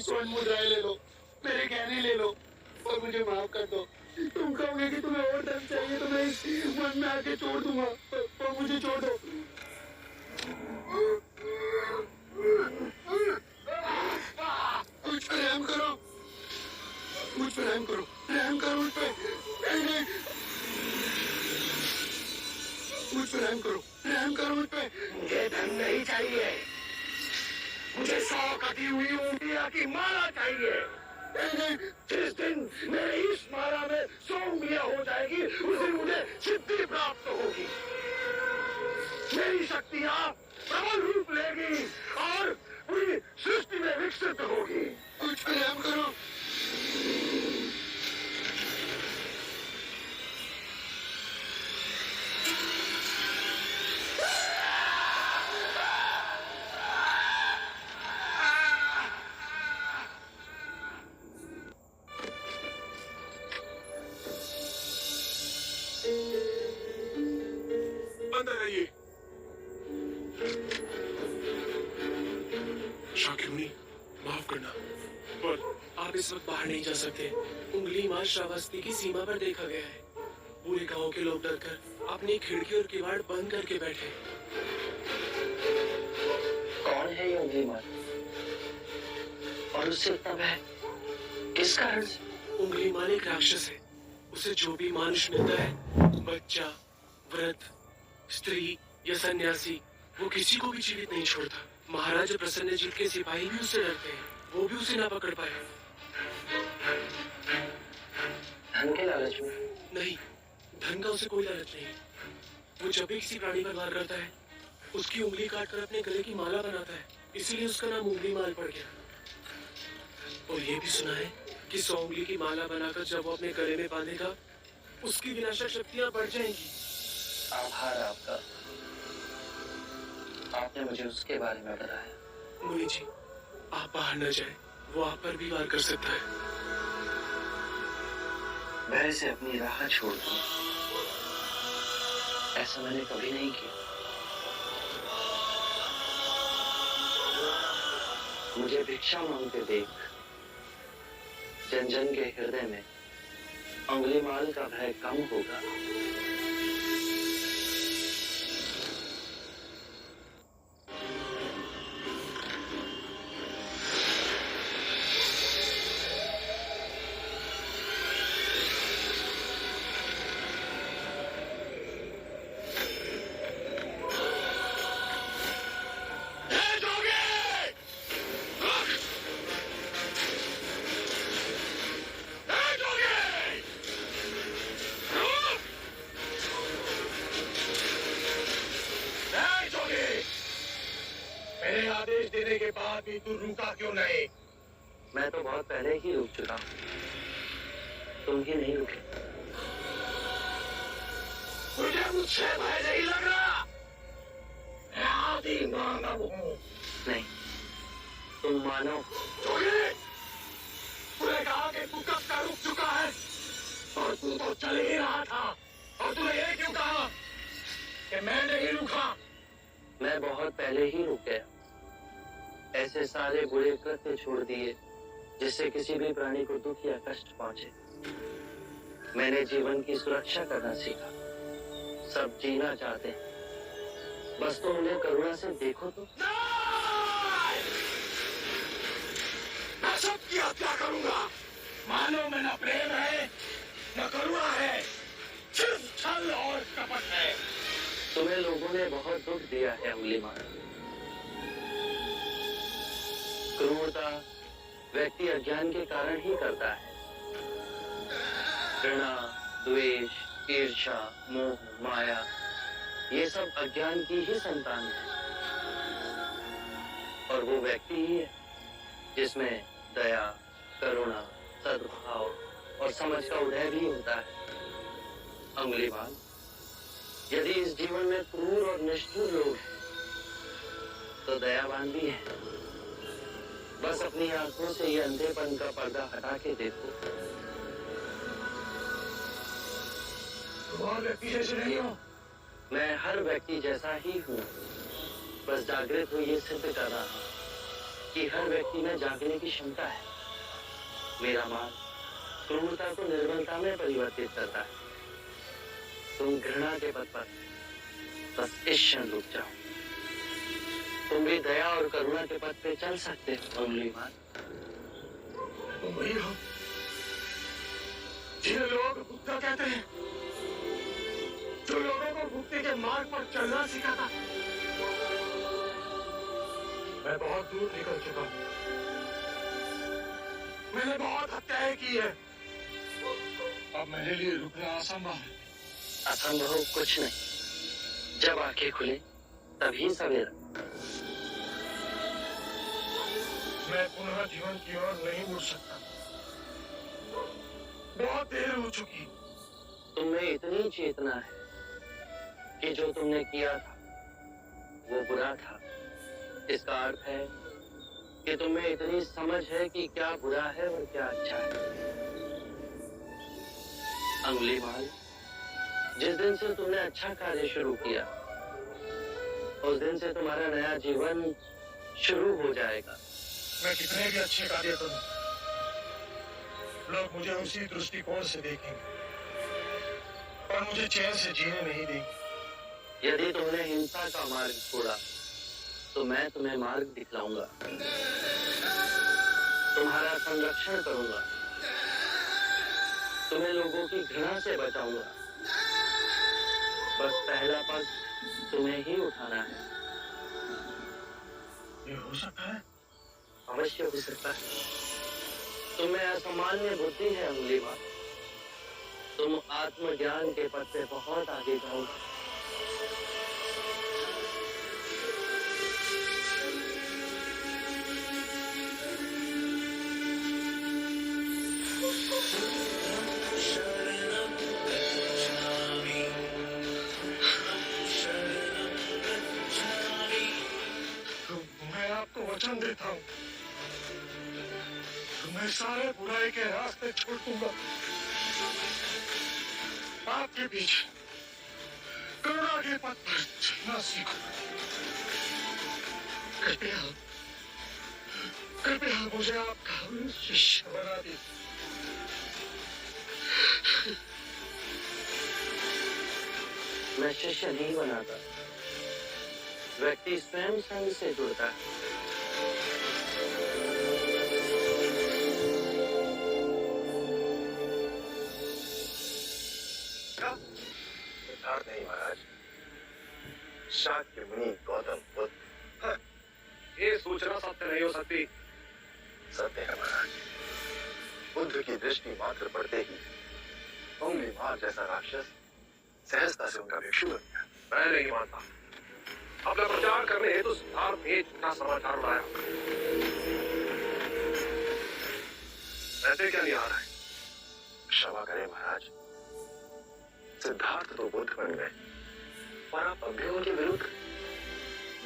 स्वर्ण मुद्राएं ले लो, मेरे गहने ले लो और मुझे माफ कर दो। तुम कहोगे कि तुम्हें और धन चाहिए तो मैं इस वन में आके छोड़ दूंगा, तो मुझे छोड़ दो। मुझ पर रहम करो, मुझ पर रहम करो, रहम करो मुझ पे। नहीं नहीं, मुझ पर रहम करो, रहम करो मुझ पे। मुझे धन नहीं चाहिए, मुझे 100 कटी हुई उंगलियां की माला चाहिए। जिस दिन मेरी इस माला में 100 उंगलियां हो जाएगी उस दिन मुझे सिद्धि प्राप्त होगी, मेरी शक्तियां प्रबल रूप लेगी और पूरी सृष्टि में विकसित होगी। मुझ पर रहम करो। अंदर आइए। शाक्युनी, माफ करना, पर आप इस वक्त बाहर नहीं जा सकते। उंगली मार श्रावस्ती की सीमा पर देखा गया है। पूरे गांव के लोग डरकर अपनी खिड़की और किवाड़ बंद करके बैठे। कौन है ये उंगली मार और उससे इतना भय किस कारण से? उंगली मार एक राक्षस है। उसे जो भी मानुष मिलता है, बच्चा, वृद्ध, स्त्री या सन्यासी, वो किसी को भी जीवित नहीं छोड़ता। महाराज प्रसन्नजीत के सिपाही भी उससे डरते हैं, वो भी उसे ना पकड़ पाए। धन के लालच में? नहीं, धन का उसे कोई लालच नहीं। वो जब भी किसी प्राणी पर वार करता है, उसकी उंगली काटकर अपने गले की माला बनाता है, इसीलिए उसका नाम उंगली माल पड़ गया। और ये भी सुना है कि 100 उंगली की माला बनाकर जब वो अपने गले में बांधेगा, उसकी विनाशक शक्तियां बढ़ जाएंगी। आभार आपका, आपने मुझे उसके बारे में बताया। मुनि जी, आप बाहर न जाएं, वो आप पर भी वार कर सकता है। भय से अपनी राह छोड़ दूं, ऐसा मैंने कभी नहीं किया। मुझे भिक्षा मांगते देख जन जन के हृदय में अंगुलीमाल का भय कम होगा। मेरे आदेश देने के बाद भी तू रुका क्यों नहीं? मैं तो बहुत पहले ही रुक चुका हूं, तुम ही नहीं रुके। मुझे मुझसे भय नहीं लग रहा, मैं आदि मानव हूँ। नहीं, तुम मानो। जोगी, तूने कहा कि तू कब का रुक चुका है और तू तो चल ही रहा था, और तूने ये क्यों कहा कि मैं नहीं रुका? मैं बहुत पहले ही रुक गया। ऐसे सारे बुरे कृत्य छोड़ दिए जिससे किसी भी प्राणी को दुख या कष्ट पहुंचे। मैंने जीवन की सुरक्षा करना सीखा। सब जीना चाहते हैं, बस तुम उन्हें करुणा से देखो तो। मैं सबकी हत्या करूंगा। मानो में न प्रेम है न करुणा है, सिर्फ छल और कपट है। तुम्हें लोगों ने बहुत दुख दिया है अंगुलीमाल। क्रूरता व्यक्ति अज्ञान के कारण ही करता है। घृणा, द्वेष, ईर्ष्या, मोह, माया, ये सब अज्ञान की ही संतान है। और वो व्यक्ति ही है जिसमें दया, करुणा, सद्भाव और समझ का उदय भी होता है। अंगुलीमाल, यदि इस जीवन में क्रूर और निष्ठुर लोग हैं, तो दयावान भी है। बस अपनी आंखों से ये अंधेपन का पर्दा हटा के देखो। तुम और व्यक्ति जैसे नहीं हो। मैं हर व्यक्ति जैसा ही हूँ, बस जागृत हो ये सिद्ध कर रहा हूँ। कि हर व्यक्ति में जागने की क्षमता है। मेरा मार्ग क्रूरता को निर्मलता में परिवर्तित करता है। तुम घृणा के पथ पर बस इस क्षण रुक जाओ। तुम भी दया और करुणा के पथ पे चल सकते हो अंगुलीमाल। तुम वही हो जिन्हें लोग बुद्धा कहते हैं, जो लोगों को मुक्ति के मार्ग पर चलना सिखाता। मैं बहुत दूर निकल चुका हूं। मैंने बहुत हत्याएं की है। अब मेरे लिए रुकना असंभव है। असंभव कुछ नहीं। जब आंखें खुले तभी सवेरा। मैं पुनः जीवन की ओर नहीं मुड़ सकता। बहुत देर हो चुकी। तुम में इतनी चेतना है कि जो तुमने किया था वो बुरा था। इसका अर्थ है कि तुम में इतनी समझ है कि क्या बुरा है और क्या अच्छा है। अंगुलीमाल, जिस दिन से तुमने अच्छा कार्य शुरू किया उस दिन से तुम्हारा नया जीवन शुरू हो जाएगा। मैं कितने भी अच्छे कार्य करूं, लोग मुझे उसी दृष्टिकोण से देखेंगे और मुझे चैन से जीने नहीं देंगे। यदि तुमने हिंसा का मार्ग छोड़ा तो मैं तुम्हें मार्ग दिखलाऊंगा। तुम्हारा संरक्षण करूंगा। तुम्हें लोगों की घृणा से बचाऊंगा। बस पहला पग तुम्हें ही उठाना है। ये हो सकता है? अवश्य हो सकता है। तुम्हें असामान्य बुद्धि है अंगुलीमाल। तुम आत्मज्ञान के पथ पे बहुत आगे जाओगे। मैं आपको वचन देता हूं, मैं सारे बुराई के रास्ते छोड़ दूंगा। आपके पीछे करुणा के पथ पर चलना सीखो। कृपया कृपया मुझे आपका शिष्य बना दीजिए। मैं शिष्य नहीं बनाता। व्यक्ति स्वयं संग से जुड़ता है। सिद्धार्थ नहीं महाराज, शाक्य मुनि गौतम बुद्ध। ये सूचना सत्य नहीं हो सकती। सत्य है महाराज। बुद्ध की दृष्टि मात्र पड़ते ही अंगुलीमाल जैसा राक्षस सहजता से उनका भिक्षु बन गया। मैं नहीं मानता। अपना प्रचार करने हेतु सिद्धार्थ ने झूठा समाचार उड़ाया। ऐसे क्या नहीं आ रहा है? क्षमा करें महाराज, सिद्धार्थ तो बुद्ध बन गए पर आप अब भी उनके विरुद्ध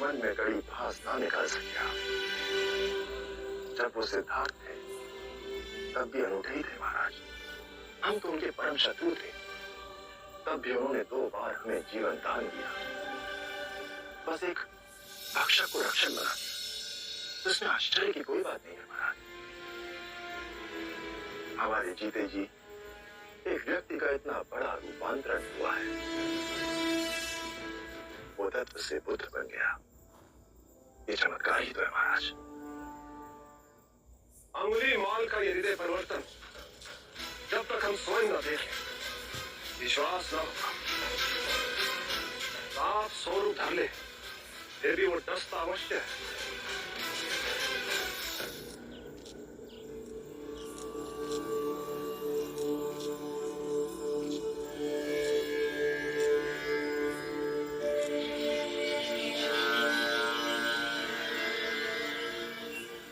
मन में कड़ी भास ना निकाल सके। जब वो सिद्धार्थ थे तब भी अनूठे ही थे महाराज। हम तो उनके परम शत्रु थे, तब भी उन्होंने 2 बार हमें जीवन दान दिया। बस एक भक्षक को रक्षक बना दिया। उसमें आश्चर्य की कोई बात नहीं है महाराज। हमारे जीते जी एक व्यक्ति का इतना बड़ा रूपांतरण हुआ है। वो तत्व से बुद्ध बन गया। ये चमत्कार ही तो है महाराज। अंगुलीमाल का ये हृदय परिवर्तन जब तक हम स्वयं न देखें विश्वास न होगा। आप 100 रूप धर ले फिर भी वो डसता अवश्य है।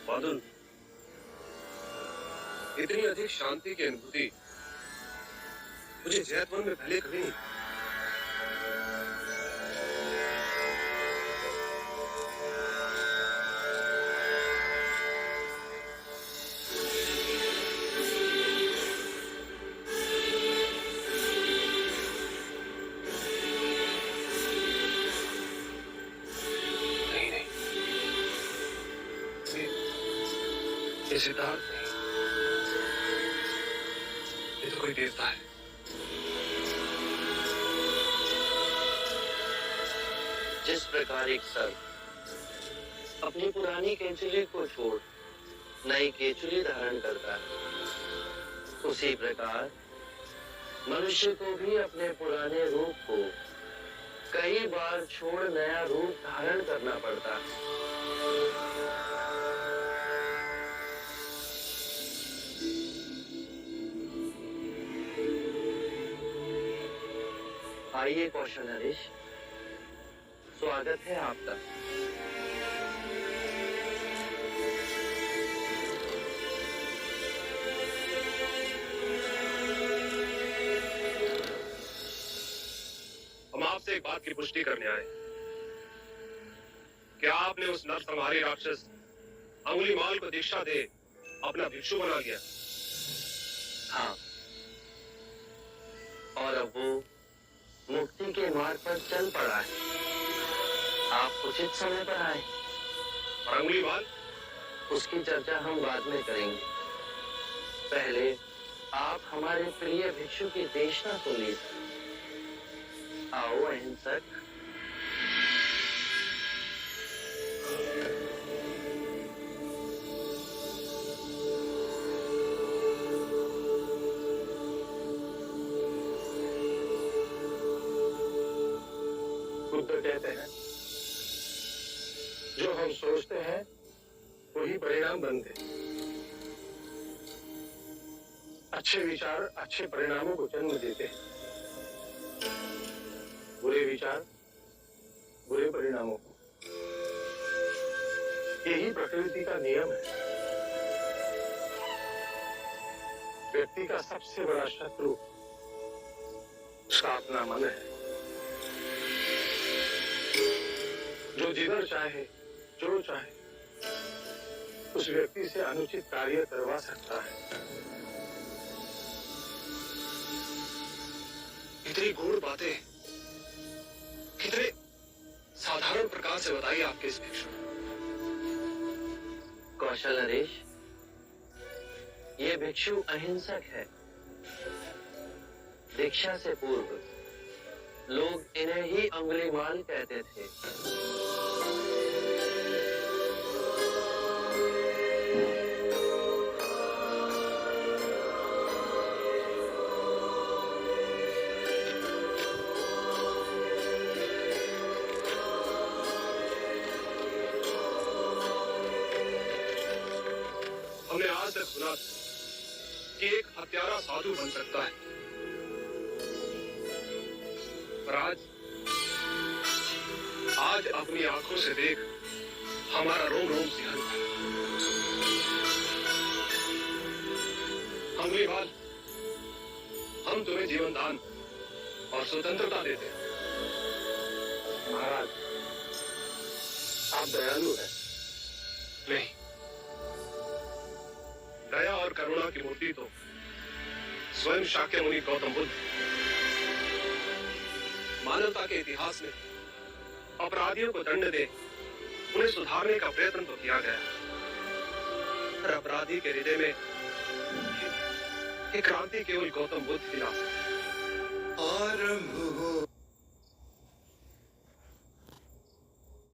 बादल, इतनी अधिक शांति की अनुभूति मुझे जैतवन में पहले कभी नहीं। नहीं, ये सिद्धार्थ नहीं, ये तो कोई देवता है। जिस प्रकार एक सर्प अपनी पुरानी केंचुली को छोड़ नई केंचुली धारण करता है, उसी प्रकार मनुष्य को भी अपने पुराने रूप को कई बार छोड़ नया रूप धारण करना पड़ता है। आइए कौशल नरेश, स्वागत है आपका। हम आपसे एक बात की पुष्टि करने आए। क्या आपने उस नरसंहारी राक्षस अंगुलीमाल को दीक्षा दे अपना भिक्षु बना लिया? हाँ, और अब वो मुक्ति के मार्ग पर चल पड़ा है। आप उचित समय पर आए। और अंगुलीमाल? उसकी चर्चा हम बाद में करेंगे। पहले आप हमारे प्रिय भिक्षु की देशना सुनिए। आओ अहिंसक। बुद्ध कहते हैं, जो हम सोचते हैं वही परिणाम बनते हैं। अच्छे विचार अच्छे परिणामों को जन्म देते हैं, बुरे विचार बुरे परिणामों को। यही प्रकृति का नियम है। व्यक्ति का सबसे बड़ा शत्रु उसका अपना मन है, जो जिधर चाहे जो चाहे उस व्यक्ति से अनुचित कार्य करवा सकता है। इतनी गूढ़ बातें कितने साधारण प्रकार से बताइए आपके इस भिक्षु। कौशल नरेश, ये भिक्षु अहिंसक है। दीक्षा से पूर्व लोग इन्हें ही अंगुलीमाल कहते थे। हमने आज तक सुना कि एक हत्यारा साधु बन सकता है, पर आज अपनी आंखों से देख हमारा रोम रोम सिहर उठा। अंगुलीमाल, हम तुम्हें जीवन दान और स्वतंत्रता देते हैं। महाराज, आप दयालु हैं। नहीं, दया और करुणा की मूर्ति तो स्वयं शाक्यमुनि गौतम बुद्ध। मानवता के इतिहास में अपराधियों को दंड दे उन्हें सुधारने का प्रयत्न तो किया गया, पर अपराधी के हृदय में ये क्रांति केवल गौतम बुद्ध ही ला सकते। आरंभ हो